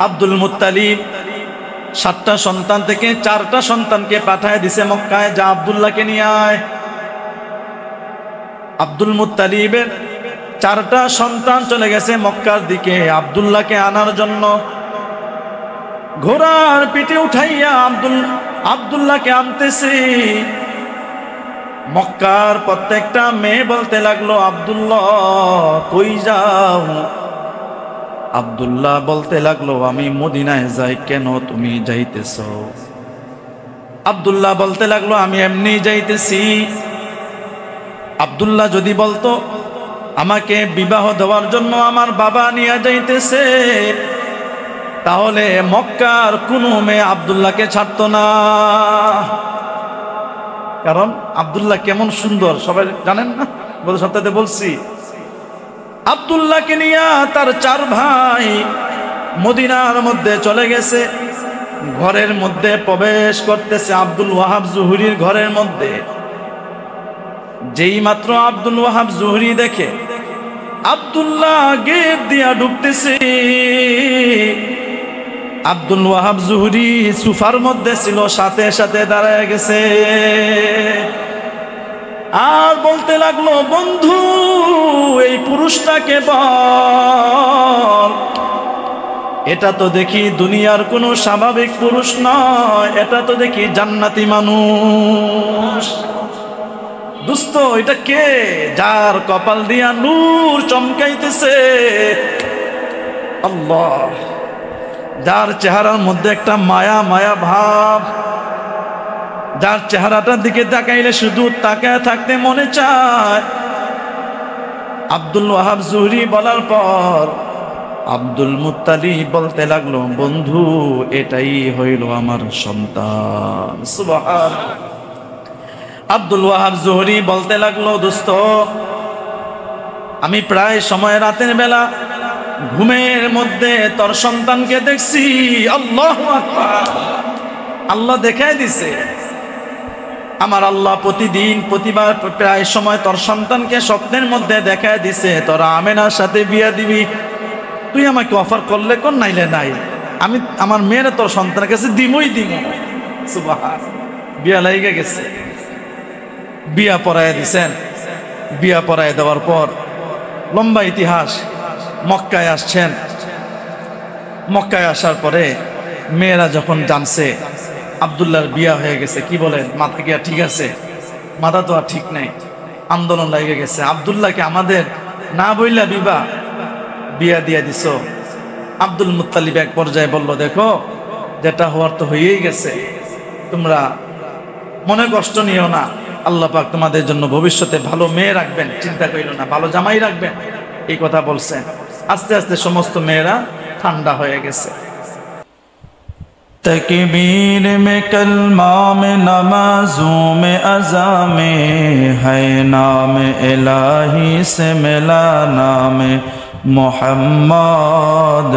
Abdul Muttalib 7টা সন্তান থেকে 4টা সন্তানকে পাঠায় দিছে মক্কায়, যা আব্দুল্লাহকে নিয়ে আয়। আব্দুল মুত্তালিবের 4টা সন্তান চলে গেছে মক্কার দিকে আব্দুল্লাহকে আনার জন্য। ঘোড়ার পিঠে উঠাইয়া আব্দুল্লাহকে আনতেছে। মক্কার প্রত্যেকটা মেয়ে বলতে লাগলো, আব্দুল্লাহ কই যাও? আব্দুল্লাহ বলতে লাগলো, আমি মদিনায় যাই। কেন তুমি যাইতেছ? আব্দুল্লাহ বলতে লাগলো, আমি এমনি যাইতেছি। আব্দুল্লাহ যদি বলতো আমাকে বিবাহ দেওয়ার জন্য আমার বাবা নিয়ে যাইতেছে, তাহলে মক্কার কোনো মেয়ে আব্দুল্লাহকে ছাড়তো না। কারণ আব্দুল্লাহ কেমন সুন্দর সবাই জানেন না, গত সপ্তাহে বলছি। আব্দুল্লাহকে নিয়ে তার 4 ভাই মদিনার মধ্যে চলে গেছে। ঘরের মধ্যে প্রবেশ করতেছে আব্দুল ওয়াহাব জুহরির ঘরের মধ্যে। যেই মাত্র আব্দুল ওয়াহাব জুহরি দেখে আব্দুল্লাহ গেট দিয়া ঢুকতেছে, আব্দুল ওয়াহাব জুহরি সোফার মধ্যে ছিল, সাথে সাথে দাঁড়ায় গেছে আর বলতে লাগলো, বন্ধু এই পুরুষটাকে বল। এটা তো দেখি দুনিয়ার কোনো স্বাভাবিক পুরুষ নয়, এটা তো দেখি জান্নাতি মানুষ। দোস্ত এটা কে? যার কপাল দিয়া নূর চমকাইতেছে, আল্লাহ, যার চেহারার মধ্যে একটা মায়া মায়া ভাব, যার চেহারাটার দিকে তাকাইলে শুধু তাকায় থাকতে মনে চায়। আব্দুল ওয়াহাব জুহরি বলার পর আব্দুল মুত্তালিব বলতে লাগলো, বন্ধু এটাই হইল আমার সন্তান। সুবহানাল্লাহ। আব্দুল ওয়াহাব জুহরি বলতে লাগলো, দোস্ত আমি প্রায় সময় রাতের বেলা ঘুমের মধ্যে তোর সন্তানকে দেখছি। আল্লাহু আকবার। আল্লাহ দেখায় দিছে, আমার আল্লাহ প্রতিবার প্রায় সময় তোর সন্তানকে স্বপ্নের মধ্যে দেখায় দিছে তোরা আমেনার সাথে বিয়া দিবি। তুই আমাকে অফার করলে কর, নাইলে নাই। আমি আমার মেয়েরা তোর সন্তানের কাছে দিবই দিব। সুবহানাল্লাহ। বিয়া লাইগা গেছে, বিয়া পড়ায় দিছেন। বিয়া পড়ায় দেওয়ার পর লম্বা ইতিহাস। মক্কায় আসছেন। মক্কায় আসার পরে মেয়েরা যখন জানছে আব্দুল্লাহর বিয়া হয়ে গেছে, কি বলেন, মাথা কি আর ঠিক আছে? মাথা তো আর ঠিক নেই। আন্দোলন লেগে গেছে, আব্দুল্লাহকে আমাদের না বইলা বিয়া দিয়া দিছ। আব্দুল মুত্তালিব এক পর্যায়ে বলল, দেখো যেটা হওয়ার তো হয়েই গেছে, তোমরা মনে কষ্ট নিও না, আল্লাহ পাক তোমাদের জন্য ভবিষ্যতে ভালো মেয়ে রাখবেন, চিন্তা করিল না, ভালো জামাই রাখবেন। এই কথা বলছেন। আস্তে আস্তে সমস্ত মেয়েরা ঠান্ডা হয়ে গেছে। तकबीर में कलमा में नमाजों में अज़ा में है नाम इलाही से मिला नाम मोहम्मद,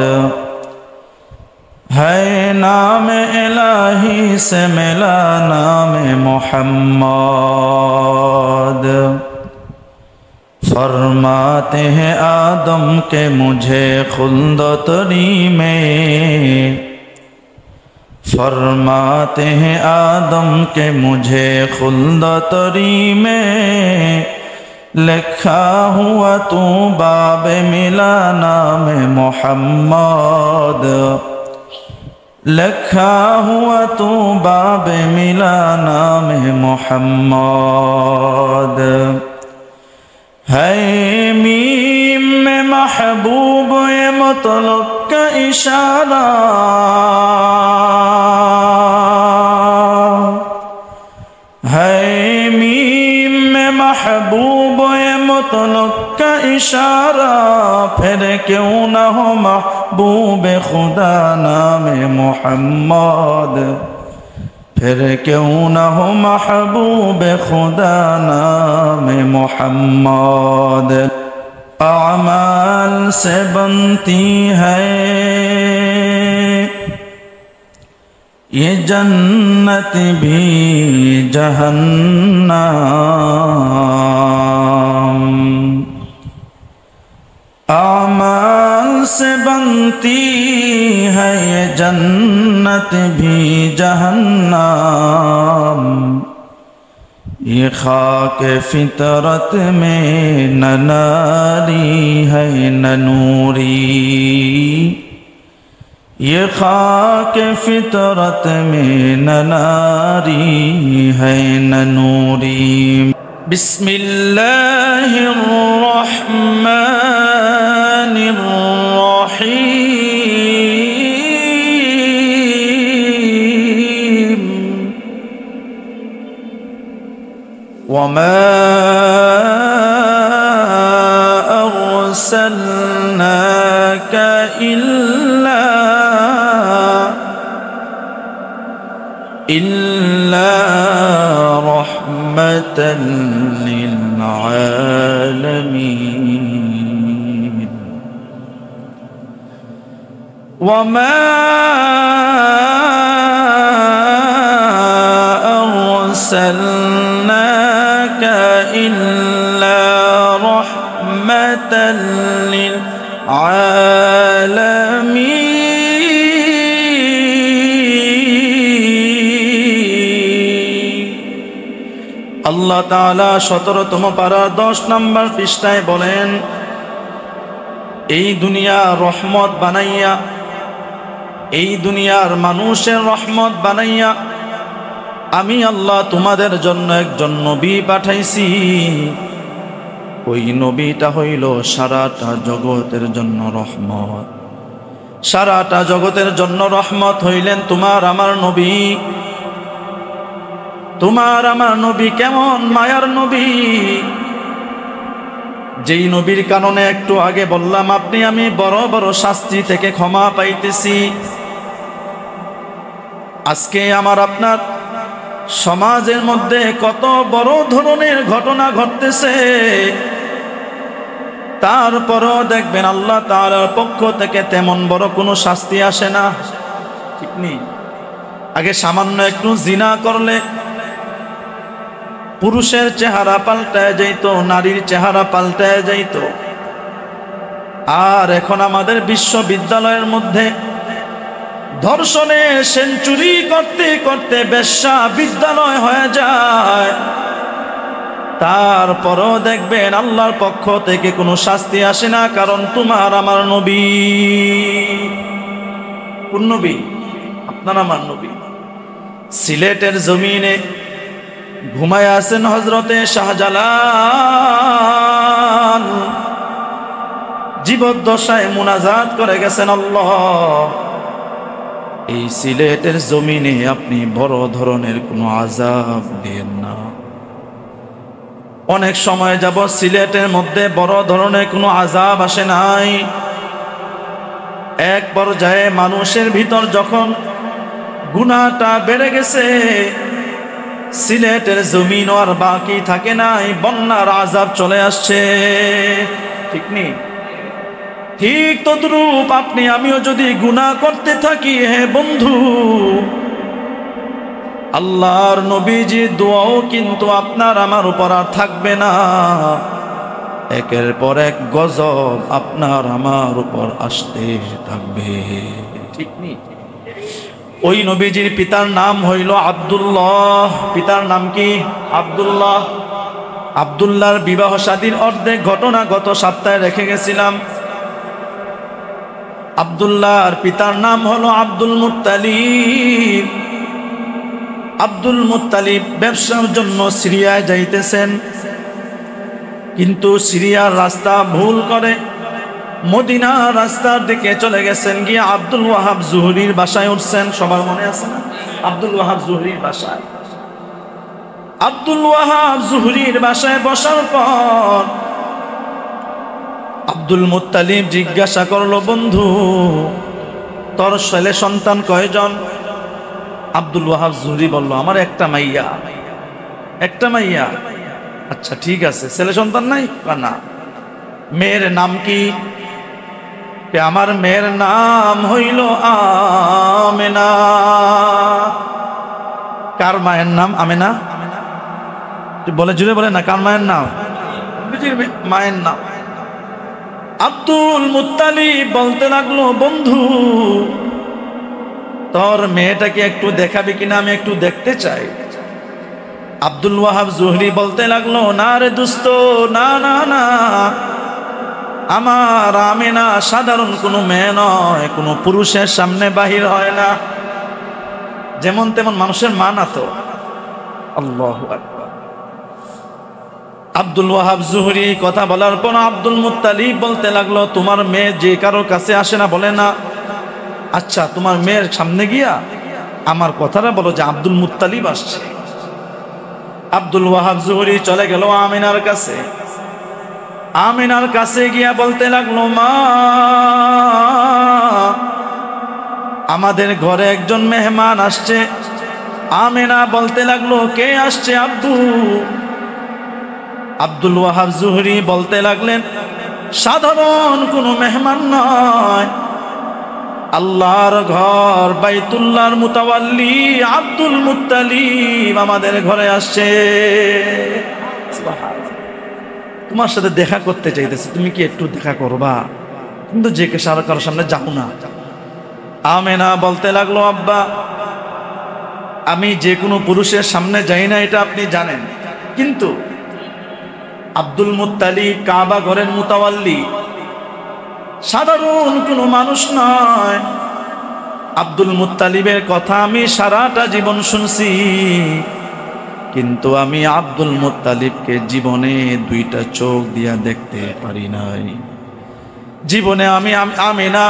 है नाम इलाही से मिला नाम मोहम्मद। फरमाते हैं आदम के मुझे खुल्द तरी में, फरमाते हैं आदम के मुझे खुल्द तरी में, लिखा हुआ तू बाब मिला नाम मोहम्मद, लिखा हुआ तू बाब मिला नाम मोहम्मद। है मीम में महबूब ये मतलब का इशारा, है मीम में महबूब ये मतलब का इशारा, फिर क्यों न हो महबूब खुदा नाम मोहम्मद, फिर क्यों न हो महबूब खुदा नाम मोहम्मद। अमाल से बनती है ये जन्नत भी जहन्नम, अमाल से बनती है जन्नत भी जहन्नम, ये खाक फितरत में न नारी है न नूरी, ये खाक फितरत में न नारी है न नूरी। बिस्मिल्लाहिर्रहमानिर्रहीम। वमा अर्सलनाका इल्ला रहमतन लिल आलमीन। वमा अर्सलनाका इल्ला रहमतन लिल आलमीन। আল্লাহ তাআলা 17তম পারা 10 নম্বর পৃষ্ঠায় বলেন, এই দুনিয়া রহমত বানাইয়া, এই দুনিয়ার মানুষের রহমত বানাইয়া আমি আল্লাহ তোমাদের জন্য একজন নবী পাঠাইছি। ওই নবীটা হইল সারাটা জগতের জন্য রহমত। সারাটা জগতের জন্য রহমত হইলেন তোমার আমার নবী। তোমার আমার নবী কেমন মায়ার নবী, যেই নবীর কারণে একটু আগে বললাম আপনি আমি বড় বড় শাস্তি থেকে ক্ষমা পাইতেছি। আজকে আমার আপনার সমাজের মধ্যে কত বড় ধরনের ঘটনা ঘটতেছে, তারপরও দেখবেন আল্লাহ তাআলার পক্ষ থেকে তেমন বড় কোনো শাস্তি আসে না। ঠিক নেই? আগে সামান্য একটু জিনা করলে পুরুষের চেহারা পাল্টায় যাইতো, নারীর চেহারা পাল্টায় যাইতো। আর এখন আমাদের বিশ্ববিদ্যালয়ের মধ্যে ধর্ষণে সেঞ্চুরি করতে করতে বেশ্যা বিদ্যালয় হয়ে যায়। তারপরও দেখবেন আল্লাহর পক্ষ থেকে কোনো শাস্তি আসে না, কারণ তোমার আমার নবী। কোন নবী? আপনার আমার নবী। সিলেটের জমিনে ঘুমায় আছেন হযরতে শাহজালাল, জীবদ্দশায় মুনাজাত করে গেছেন, আল্লাহ এই সিলেটের জমিনে আপনি বড় ধরনের কোনো আযাব দেন না। অনেক সময় যাব সিলেটের মধ্যে বড় ধরনের কোনো আযাব আসে নাই। এক পর্যায়ে মানুষের ভিতর যখন গুনাহটা বেড়ে গেছে, সিলেটের জমিন আর বাকি থাকে নাই, বন্যার আযাব চলে আসছে। ঠিক নেই? ঠিক তদ্রূপ আপনি আমিও যদি গুনাহ করতে থাকি, হে বন্ধু, আল্লাহর নবীজির দোয়াও কিন্তু আপনার আমার উপর আর থাকবে না। একের পর এক গজব আপনার আমার উপর আসতে থাকবে। ঠিক নেই? ওই নবীজির পিতার নাম হইল আব্দুল্লাহ। পিতার নাম কি? আব্দুল্লাহ। আব্দুল্লাহর বিবাহ শাদীর অর্ধেক ঘটনা গত সপ্তাহে রেখে গেছিলাম। আব্দুল্লাহর পিতার নাম হলো আব্দুল মুত্তালিব। আব্দুল মুত্তালিব ব্যবসার জন্য সিরিয়ায় যাইতেছেন, কিন্তু সিরিয়ার রাস্তা ভুল করে মদিনা রাস্তার দিকে চলে গেছেন। গিয়ে আব্দুল ওয়াহাব জুহরির বাসায় উঠছেন। সবার মনে আছে না? আব্দুল ওয়াহাব জুহরির বাসায়। আব্দুল ওয়াহাব জুহরির বাসায় বসার পর আব্দুল মুত্তালিব জিজ্ঞাসা করলো, বন্ধু তোর ছেলে সন্তান কয়জন? আব্দুল ওয়াহাব জুহরি বলল, আমার একটা মাইয়া। একটা মাইয়া? আচ্ছা ঠিক আছে, ছেলে সন্তান নাই? না। মেয়ের নাম কি? আমার মেয়ের নাম হইল আমেনা। কার মায়ের নাম? আমেনা। বলে জুড়ে বলে না, কার মায়ের নাম? মায়ের নাম। আব্দুল মুত্তালিব বলতে লাগলো, বন্ধু তোর মেয়েটাকে একটু দেখাবি কিনা, আমি একটু দেখতে চাই। আব্দুল ওয়াহাব জুহরি বলতে লাগলো, না রে দোস্ত, না না না, আমার আমেনা সাধারণ কোনো মেয়ে নয়, কোনো পুরুষের সামনে বাহির হয় না, যেমন তেমন মানুষের মা না তো। আল্লাহু আকবার। আব্দুল ওয়াহাব জুহরি কথা বলার পর আব্দুল মুত্তালিব বলতে লাগলো, তোমার মেয়ে যে কারোর কাছে আসে না, বলে না? আচ্ছা, তোমার মেয়ের সামনে গিয়া আমার কথাটা বলো যে আব্দুল মুত্তালিব আসছে। আব্দুল ওয়াহাব জুহরি চলে গেল আমিনার কাছে। আমিনার কাছে গিয়া বলতে লাগলো, মা, আমাদের ঘরে একজন মেহমান আসছে। আমিনা বলতে লাগলো, কে আসছে আব্দু? আব্দুল ওয়াহাব জুহরি বলতে লাগলেন, সাধারণ কোনো মেহমান নয়, আল্লাহর ঘর বাইতুল্লাহর মুতাওয়াল্লি আব্দুল মুত্তালিব আমাদের ঘরে আসছে। তোমার সাথে দেখা করতে চাইতেছে, তুমি কি একটু দেখা করবা? কিন্তু যে কে কারোর সামনে যাও না। আমেনা বলতে লাগলো, আব্বা, আমি যে কোনো পুরুষের সামনে যাই না, এটা আপনি জানেন, কিন্তু আব্দুল মুত্তালিব কাবা ঘরের মুতাওয়াল্লি, সাধারণ কোনো মানুষ নয়। আব্দুল মুত্তালিবের কথা আমি সারাটা জীবন শুনছি, কিন্তু আমি আব্দুল মুত্তালিবকে জীবনে দুইটা চোখ দিয়া দেখতে পারি নাই। জীবনে আমি আমিনা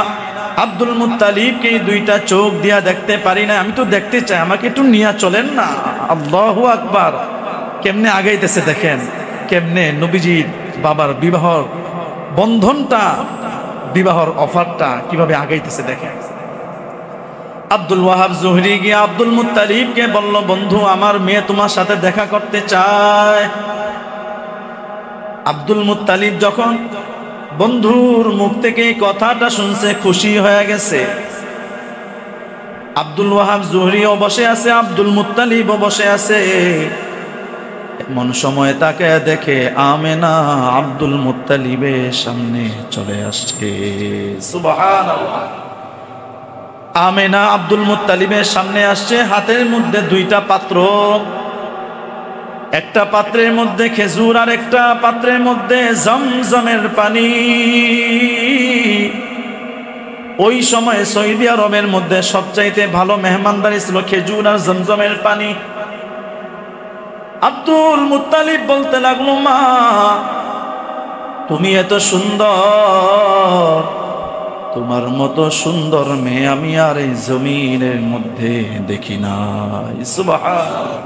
আব্দুল মুত্তালিবকে দুইটা চোখ দিয়া দেখতে পারি না। আমি তো দেখতে চাই, আমাকে একটু নিয়ে চলেন না। আল্লাহু আকবার। কেমনে আগাইতেছে দেখেন, কেমনে নবীজির বাবার বিবাহর বন্ধনটা, বিবাহর অফারটা কিভাবে আগাইতেছে দেখেন। আব্দুল ওয়াহাব জুহরি গিয়ে আব্দুল মুত্তালিবকে বলল, বন্ধু, আমার মেয়ে তোমার সাথে দেখা করতে চায়। আব্দুল মুত্তালিব যখন বন্ধুর মুখ থেকে এই কথাটা শুনছে, খুশি হয়ে গেছে। আব্দুল ওয়াহাব জুহরিও বসে আছে, আব্দুল মুত্তালিবও বসে আছে। এমন সময় তাকে দেখে আমেনা আব্দুল মুত্তালিবের সামনে চলে আসছে। সুবহানাল্লাহ। আমেনা আব্দুল মুত্তালিবের সামনে আসছে, হাতের মধ্যে দুইটা পাত্র, একটা পাত্রের মধ্যে খেজুর আর একটা পাত্রের মধ্যে জমজমের পানি। ওই সময় সৌদি আরবের মধ্যে সবচাইতে ভালো মেহমানদারি ছিল খেজুর আর জমজমের পানি। আব্দুল মুত্তালিব বলতে লাগলো, মা, তুমি এত সুন্দর, তোমার মতো সুন্দর মেয়ে আমি আর এই জমিনের মধ্যে দেখি নাই। সুবহানাল্লাহ।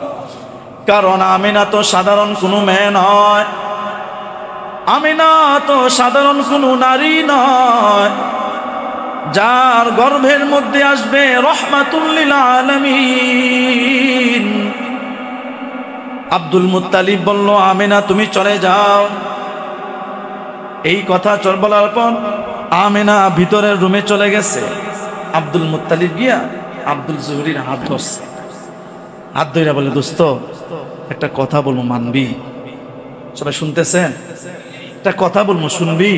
কারণ আমিনা তো সাধারণ কোনো মেয়ে নয়, আমিনা তো সাধারণ কোনো নারী নয়, যার গর্ভের মধ্যে আসবে রাহমাতুল লিল আলামিন। আব্দুল মুত্তালিব বলল, আমিনা তুমি চলে যাও। এই কথা বলার পর আমিনা ভিতরের রুমে চলে গেছে। আব্দুল মুত্তালিব গিয়া আব্দুল জুহরির হাত ধরছে, হাত ধরে বলে, দোস্ত, একটা কথা বলবো, মানবি? সবাই শুনতেছেন? একটা কথা বলবো, শুনবি?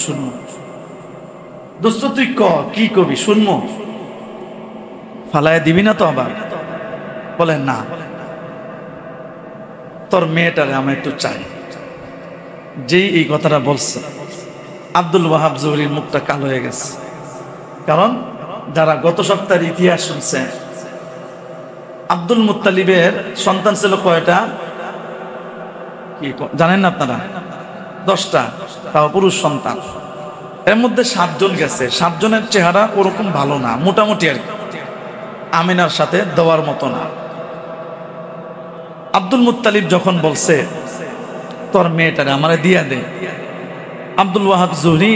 শুনবো। দোস্ত তুই কি কবি, শুনবো? ফালায় দিবি না তো আবার? বলে, না, তোর মেয়েটারে আমরা একটু চাই। যেই এই কথাটা বলছে, আব্দুল ওয়াহাব জুহরির মুখটা কালো হয়ে গেছে। কারণ যারা গত সপ্তাহের ইতিহাস শুনছে, আব্দুল মুত্তালিবের সন্তান ছিল কয়টা কি জানেন না আপনারা? 10টা, তাও পুরুষ সন্তান। এর মধ্যে 7 জন গেছে। 7 জনের চেহারা ওরকম ভালো না, মোটামুটি আর কি, আমিনার সাথে দেওয়ার মতো না। আব্দুল মুত্তালিব যখন বলছে, তোর মেয়েটারে আমারে দিয়া দে, আব্দুল ওয়াহাব জুহরি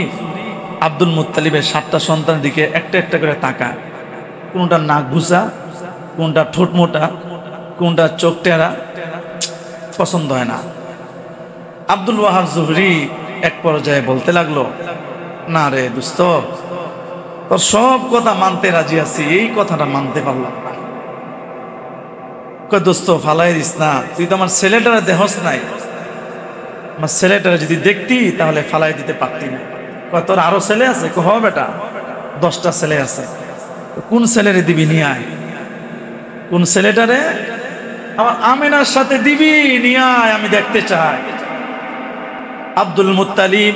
আব্দুল মুত্তালিবের 7টা সন্তানের দিকে একটা একটা করে তাকায়। কোনটা নাক ঘুষা, কোনটা ঠোঁট মোটা, কোনটা চোখ টেরা, পছন্দ হয় না। আব্দুল ওয়াহাব জুহরি এক পর্যায়ে বলতে লাগলো, না রে দোস্ত, তোর সব কথা মানতে রাজি আছি, এই কথাটা মানতে পারলাম না। কয়, দোস্ত ফালাই দিস না, তুই তো আমার ছেলেটারে দেহস নাই, আমার ছেলেটারে যদি দেখতি তাহলে ফালাই দিতে পারতি না। কয়, তোর আরো ছেলে আছে? হ বেটা, 10টা ছেলে আছে। কোন ছেলেরে দিবি নিয়ে আয়, কোন ছেলেটারে আমার আমিনার সাথে দিবি নিয়ে আয়, আমি দেখতে চাই। আব্দুল মুত্তালিব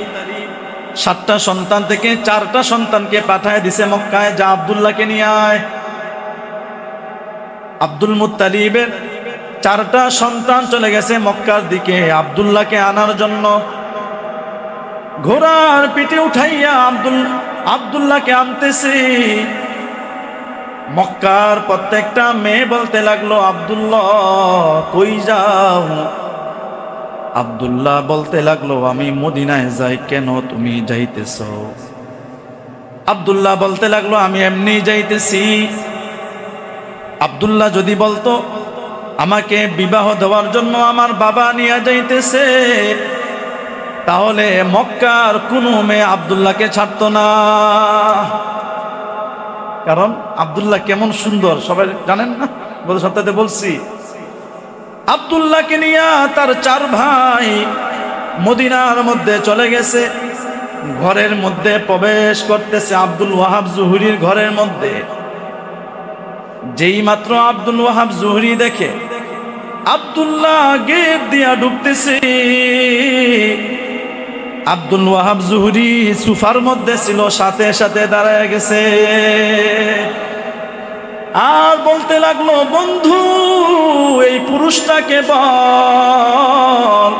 7টা সন্তান থেকে 4টা সন্তানকে পাঠায় দিছে মক্কায়, যা আব্দুল্লাহকে নিয়ে আয়। আব্দুল মুত্তালিবের 4টা সন্তান চলে গেছে মক্কার দিকে আব্দুল্লাহকে আনার জন্য। ঘোড়ার পিঠে উঠাইয়া আব্দুল্লাহকে আনতেছে। মক্কার প্রত্যেকটা মেয়ে বলতে লাগলো, আব্দুল্লাহ কই যাও? আব্দুল্লাহ বলতে লাগলো, আমি মদিনায় যাই। কেন তুমি যাইতেছ? আব্দুল্লাহ বলতে লাগলো, আমি এমনি যাইতেছি। আব্দুল্লাহ যদি বলতো আমাকে বিবাহ দেওয়ার জন্য আমার বাবা নিয়ে যাইতেছে, তাহলে মক্কার কোনো মেয়ে আব্দুল্লাহকে ছাড়তো না। কারণ আব্দুল্লাহ কেমন সুন্দর সবাই জানেন না, গত সপ্তাহে বলছি। আব্দুল্লাহকে নিয়ে তার 4 ভাই মদিনার মধ্যে চলে গেছে। ঘরের মধ্যে প্রবেশ করতেছে আব্দুল ওয়াহাব জুহরির ঘরের মধ্যে। যেই মাত্র আব্দুল ওয়াহাব জুহরি দেখে আব্দুল্লাহ গেট দিয়া ঢুকতেছে, আব্দুল ওয়াহাব জুহরি সোফার মধ্যে ছিল, সাথে সাথে দাঁড়ায় গেছে আর বলতে লাগলো, বন্ধু এই পুরুষটাকে বল,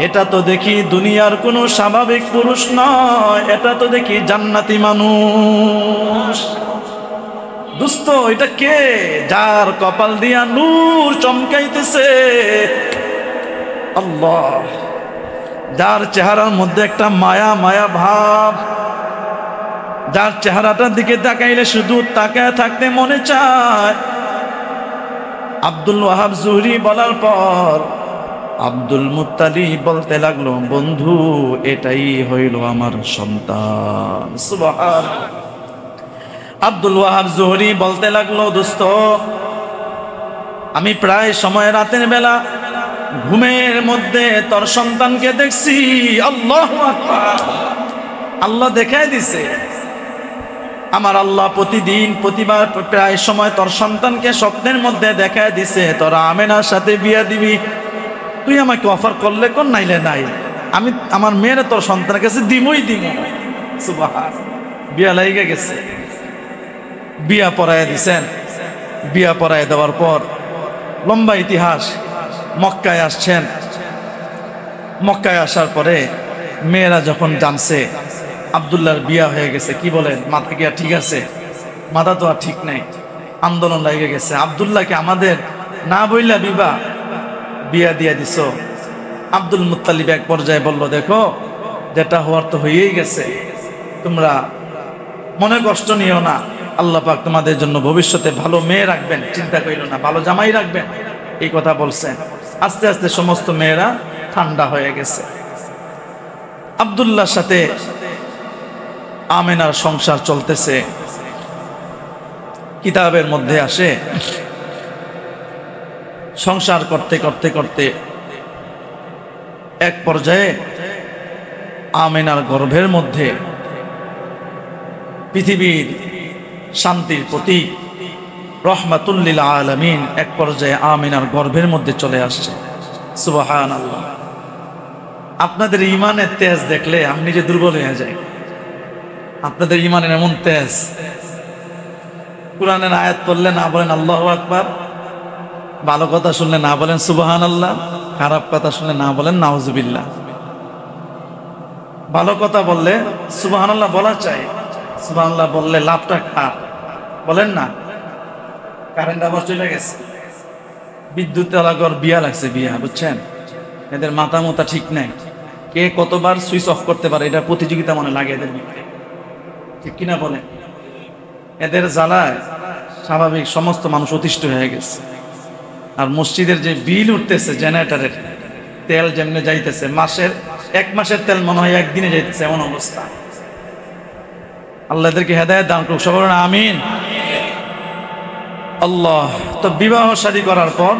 এটা তো দেখি দুনিয়ার কোনো স্বাভাবিক পুরুষ নয়, এটা তো দেখি জান্নাতি মানুষ। দোস্ত এটা কে? যার কপাল দিয়া নূর চমকাইতেছে, আল্লাহ, যার চেহারার মধ্যে একটা মায়া মায়া ভাব, যার চেহারাটার দিকে তাকাইলে শুধু তাকায় থাকতে মনে চায়। আব্দুল ওয়াহাব জুহরি বলার পর আব্দুল মুত্তালিব বলতে লাগলো, বন্ধু এটাই হইল আমার সন্তান। সুবহানাল্লাহ। আব্দুল ওয়াহাব জুহরি বলতে লাগলো, দোস্ত আমি প্রায় সময় রাতের বেলা ঘুমের মধ্যে তোর সন্তানকে দেখছি। আল্লাহু আকবার। আল্লাহ দেখায় দিছে, আমার আল্লাহ প্রতিবার প্রায় সময় তোর সন্তানকে স্বপ্নের মধ্যে দেখায় দিছে তোরা আমেনার সাথে বিয়া দিবি। তুই আমাকে অফার করলে কোন, নাইলে নাই, আমি আমার মেয়ের তোর সন্তানের কাছে দিমই দিম। সুবহানাল্লাহ। বিয়া লাইগে গেছে, বিয়া পড়ায় দিছেন। বিয়া পড়ায় দেওয়ার পর লম্বা ইতিহাস। মক্কায় আসছেন। মক্কায় আসার পরে মেয়েরা যখন জানছে আব্দুল্লাহর বিয়া হয়ে গেছে, কি বলেন, মাথা কি আর ঠিক আছে? মাথা তো আর ঠিক নাই। আন্দোলন লেগে গেছে, আব্দুল্লাহকে আমাদের না বইলা বিয়া দিয়া দিছ। আব্দুল মুত্তালিব এক পর্যায়ে বলল, দেখো যেটা হওয়ার তো হয়েই গেছে, তোমরা মনে কষ্ট নিও না, আল্লাহ পাক তোমাদের জন্য ভবিষ্যতে ভালো মেয়ে রাখবেন, চিন্তা করিল না, ভালো জামাই রাখবেন। এই কথা বলছেন। আস্তে আস্তে সমস্ত মেয়েরা ঠান্ডা হয়ে গেছে। আব্দুল্লাহর সাথে আমেনার সংসার চলতেছে। কিতাবের মধ্যে আসে, সংসার করতে করতে করতে এক পর্যায়ে আমেনার গর্ভের মধ্যে পৃথিবীর শান্তির প্রতীক রহমাতুল লিল আলামিন এক পর্যায়ে আমিনার গর্ভের মধ্যে চলে আসছে। সুবহানাল্লাহ। আপনাদের ইমানের তেজ দেখলে আমি নিজে দুর্বল হয়ে যাই। আপনাদের ইমানের এমন তেজ, কোরআনের আয়াত পড়লে না বলেন আল্লাহু আকবার, ভালো কথা শুনলে না বলেন সুবহানাল্লাহ, খারাপ কথা শুনলে না বলেন নাউজুবিল্লাহ। ভালো কথা বললে সুবহানাল্লাহ বলা চাই, সুবহানাল্লাহ বললে লাভটা কার বলেন না। কারেন্ট আবার চলে গেছে, বিদ্যুৎ এলাকার বিয়া লাগছে, বিয়া বুঝছেন, এদের মাথা মোতা ঠিক নাই, কে কতবার সুইচ অফ করতে পারে এটা প্রতিযোগিতা মনে লাগে এদের ভিতরে, ঠিক কিনা বলে। এদের জ্বালায় স্বাভাবিক সমস্ত মানুষ অতিষ্ঠ হয়ে গেছে। আর মসজিদের যে বিল উঠতেছে জেনারেটরের, তেল যেমনে যাইতেছে, এক মাসের তেল মনে হয় একদিনে যাইতেছে, এমন অবস্থা। আল্লাহ এদেরকে হেদায়েত দান করুক, সবার আমিন। আল্লাহ। তো বিবাহ শাদী করার পর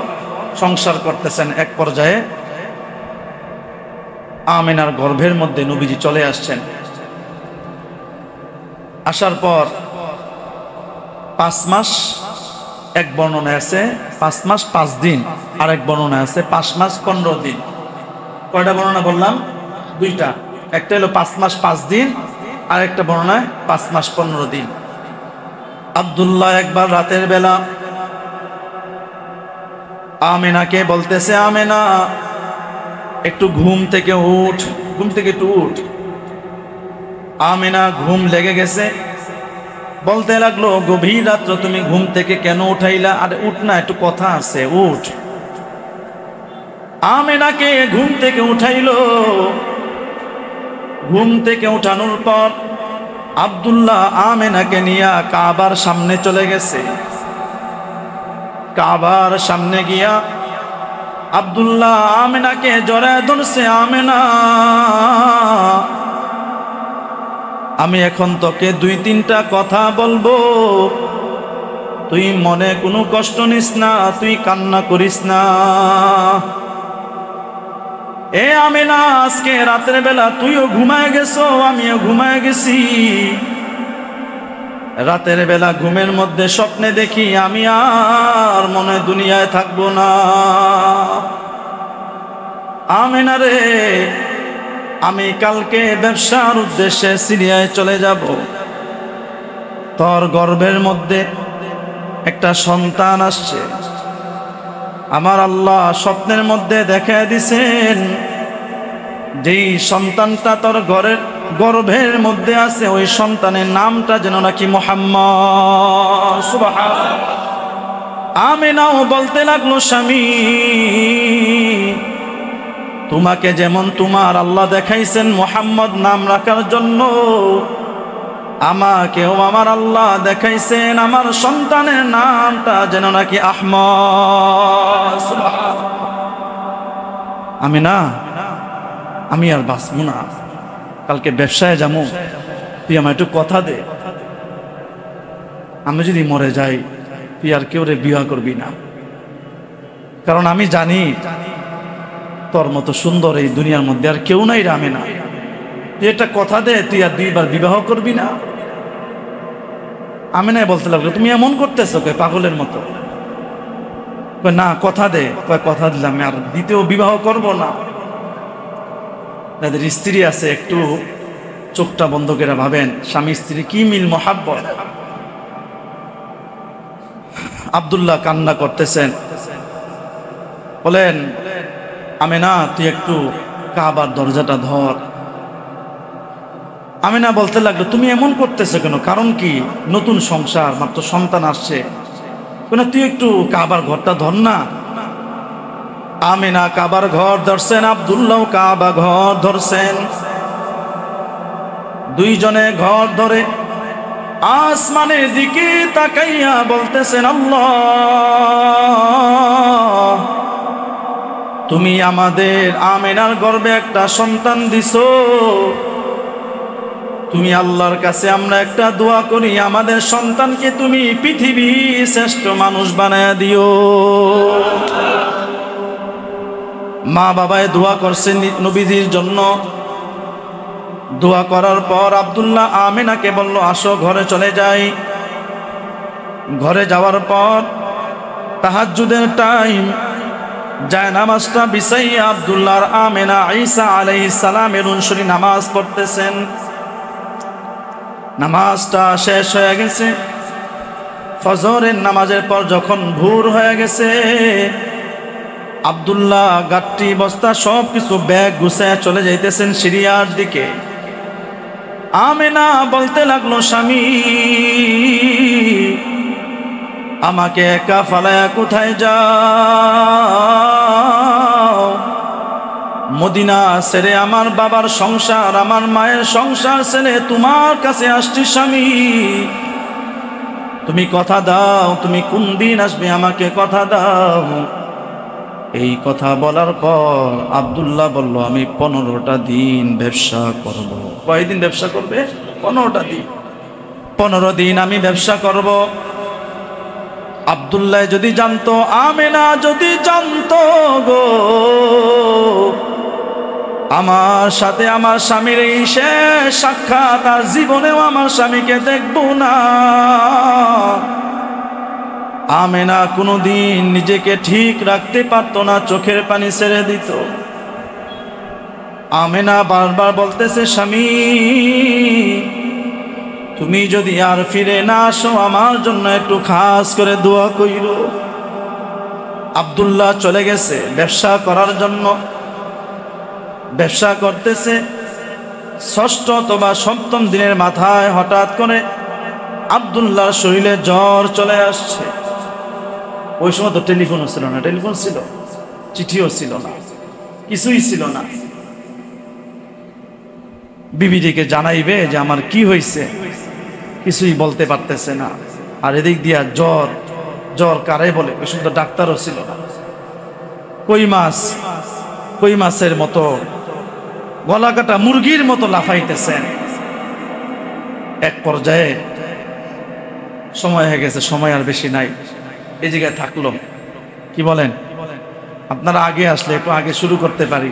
সংসার করতেছেন, এক পর্যায়ে আমিনার গর্ভের মধ্যে নবীজি চলে আসছেন। আসার পর 5 মাস, এক বর্ণনায় আছে 5 মাস 5 দিন, আর এক বর্ণনায় আছে 5 মাস 15 দিন। কয়টা বর্ণনা বললাম? দুইটা। একটা হলো 5 মাস 5 দিন, আর একটা বর্ণনায় 5 মাস 15 দিন। আব্দুল্লাহ একবার রাতের বেলা আমেনাকে বলতেছে, আমেনা একটু ঘুম থেকে উঠ, ঘুম থেকে একটু উঠ। আমেনা ঘুম লেগে গেছে, বলতে লাগলো, গভীর রাত্র তুমি ঘুম থেকে কেন উঠাইলা? আরে উঠ না, একটু কথা আছে, উঠ। আমেনাকে ঘুম থেকে উঠাইলো। ঘুম থেকে উঠানোর পর আব্দুল্লাহ আমেনাকে নিয়ে কাবার সামনে চলে গেছে। কাবার সামনে গিয়া আব্দুল্লাহ আমেনাকে জড়ায় ধরছে, আমেনা আমি এখন তোকে 2-3টা কথা বলবো, তুই মনে কোনো কষ্ট নিস না, তুই কান্না করিস না। এ আমেনা, আজকে রাতের বেলা তুইও ঘুমায় গেছো, আমিও ঘুমায় গেছি। রাতের বেলা ঘুমের মধ্যে স্বপ্নে দেখি আমি আর মনে দুনিয়ায় থাকবো না। আমেনা রে, আমি কালকে ব্যবসার উদ্দেশ্যে সিরিয়ায় চলে যাব। তোর গর্ভের মধ্যে একটা সন্তান আসছে। আমার আল্লাহ স্বপ্নের মধ্যে দেখা দিছেন, যেই সন্তানটা তোর গর্ভের মধ্যে আছে, ওই সন্তানের নামটা যেন নাকি মুহাম্মদ। সুবহানাল্লাহ। আমেনাও বলতে লাগলো, স্বামী তোমাকে যেমন তোমার আল্লাহ দেখাইছেন মুহাম্মদ নাম রাখার জন্য, আমাকেও আমার আল্লাহ দেখাইছেন আমার সন্তানের নামটা যেন নাকি আহমদ। সুবহানাল্লাহ। আমেনা, আমি আর বাঁচবো না, কালকে ব্যবসায় যাবো, তুই আমার একটু কথা দে, আমি যদি মরে যাই তুই আর কেউ রে বিবাহ করবি না, কারণ আমি জানি তোর মতো সুন্দর এই দুনিয়ার মধ্যে আর কেউ নাই রে আমেনা। তুই একটা কথা দে, তুই আর 2বার বিবাহ করবি না। আমেনাই বলতে লাগলো, তুমি এমন করতেছো কে পাগলের মতো? না, কথা দে। কথা দিলাম, আর দ্বিতীয় বিবাহ করব না। যাদের স্ত্রী আছে একটু চোখটা বন্ধ করে ভাবেন, স্বামী স্ত্রী কি মিল মহাব্বত। আব্দুল্লাহ কান্না করতেছেন, বলেন, আমেনা তুই একটু কাবার দরজাটা ধর। আমেনা বলতে লাগলো, তুমি এমন করতেছো কেন? কারণ কি? নতুন সংসার, মাত্র সন্তান আসছে, তুই একটু কাবার ঘরটা ধর না। আমেনা কাবার ঘর ধরছেন, আব্দুল্লাহ কাবা ঘর ধরছেন। দুইজনে ঘর ধরে আসমানের দিকে তাকাইয়া বলতেছেন, আল্লাহ তুমি আমাদের আমেনার গর্ভে একটা সন্তান দিছো, তুমি আল্লাহর কাছে আমরা একটা দোয়া করি, আমাদের সন্তানকে তুমি পৃথিবীর শ্রেষ্ঠ মানুষ বানায়া দিও। মা বাবায় দোয়া করছেন নবীজির জন্য। দোয়া করার পর আব্দুল্লাহ আমেনাকে বলল, আসো ঘরে চলে যাই। ঘরে যাওয়ার পর তাহাজ্জুদের টাইম, যায় নামাজটা বিছাইয়া আব্দুল্লাহর আমেনা ঈসা আলাইহিস সালামের অনুসরী নামাজ পড়তেছেন। নামাজটা শেষ হয়ে গেছে। ফজরের নামাজের পর যখন ভোর হয়ে গেছে, আব্দুল্লাহ গাট্টি বস্তা সব কিছু ব্যাগ গুছায় চলে যাইতেছেন সিরিয়ার দিকে। আমেনা বলতে লাগলো, স্বামী আমাকে একা ফালায়া কোথায় যাও? মদিনা ছেড়ে আমার বাবার সংসার, আমার মায়ের সংসার ছেড়ে তোমার কাছে আসছি স্বামী, তুমি কথা দাও, তুমি কোন দিন আসবে আমাকে কথা দাও। এই কথা বলার পর আব্দুল্লাহ বলল, আমি 15টা দিন ব্যবসা করব। কয়দিন ব্যবসা করবে? 15টা দিন। 15 দিন আমি ব্যবসা করব। আব্দুল্লাহ যদি জানতো, আমেনা যদি জানতো গো, আমার সাথে আমার স্বামীর এই শেষ সাক্ষাৎ, আর জীবনেও আমার স্বামীকে দেখবো না। আমেনা কোনোদিন নিজেকে ঠিক রাখতে পারতো না, চোখের পানি ছেড়ে দিত। আমেনা বারবার বলতেছে, স্বামী তুমি যদি আর ফিরে না আসো আমার জন্য একটু খাস করে দোয়া কইরো। আব্দুল্লাহ চলে গেছে ব্যবসা করার জন্য, ব্যবসা করতেছে। ষষ্ঠ অথবা সপ্তম দিনের মাথায় হঠাৎ করে আব্দুল্লাহর শরীরে জ্বর চলে আসছে। ওই সময় তো টেলিফোনও ছিল না, টেলিফোন ছিল, চিঠিও ছিল না, কিছুই ছিল না। বিবিদিকে জানাইবে যে আমার কি হয়েছে, কিছুই বলতে পারতেছে না। আর এদিক দিয়া জ্বর, জ্বর কারে বলে, ওই সময় তো ডাক্তারও ছিল না। কই মাছের মতো গলা কাটা মুরগির মতো লাফাইতেছেন। এক পর্যায়ে সময় হয়ে গেছে, সময় আর বেশি নাই, এই জায়গায় থাকলো। কি বলেন? আপনারা আগে আসলে একটু আগে শুরু করতে পারি।